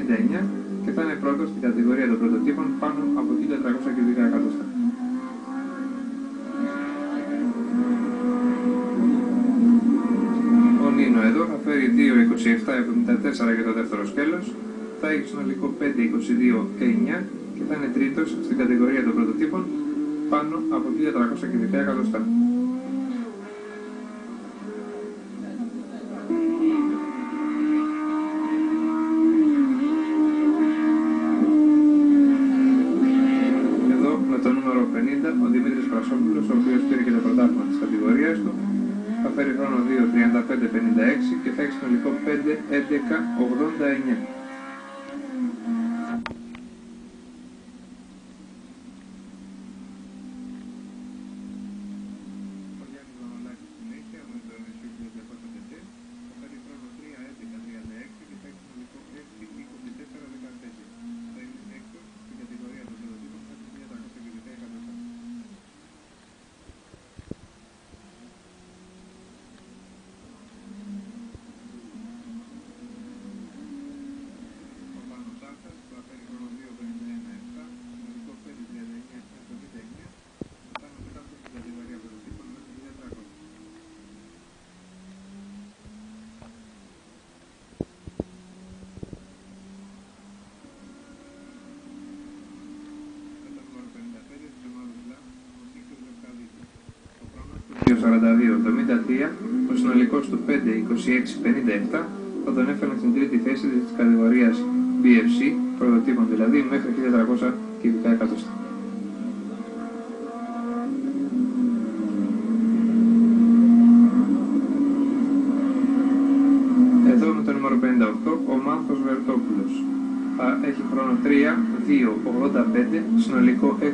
59 και θα είναι πρώτος στην κατηγορία των πρωτοτύπων πάνω από 1.300 κυβικά εκατοστά. Ο Νίνο εδώ θα φέρει 2.27.74 για το δεύτερο σκέλος, θα έχει συνολικό 5.22.9 και θα είναι τρίτος στην κατηγορία των πρωτοτύπων πάνω από 1.300 κυβικά εκατοστά. Εδώ με το νούμερο 50 ο Δημήτρης Πρασόπουλος, ο οποίος πήρε και το πρωτάθλημα της κατηγορίας του, θα φέρει χρόνο 2.35.56 και θα έχει συνολικό 5.11.89. Ο συνολικός του 5.26.57 θα τον έφερε στην τρίτη θέση της κατηγορίας BFC, πρωτοτύπων δηλαδή, μέχρι 1.400 κυβικά εκατοστά. Εδώ με το νούμερο 58 ο Μάνθος Βερτόπουλος θα έχει χρόνο 3.2.85, συνολικό 6.18.99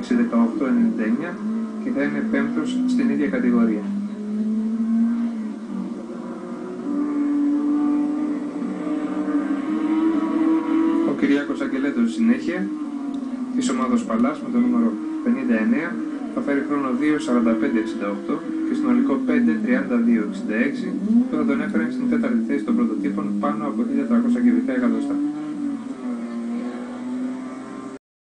και θα είναι πέμπτος στην ίδια κατηγορία. Ο Κυριάκος Αγγελέτος συνέχεια της ομάδος Παλάς με το νούμερο 59 θα φέρει χρόνο 2.45.68 και συνολικό 5.32.66 που θα τον έφερε στην τέταρτη θέση των πρωτοτύπων πάνω από 1.300 κυβικά εκατοστά.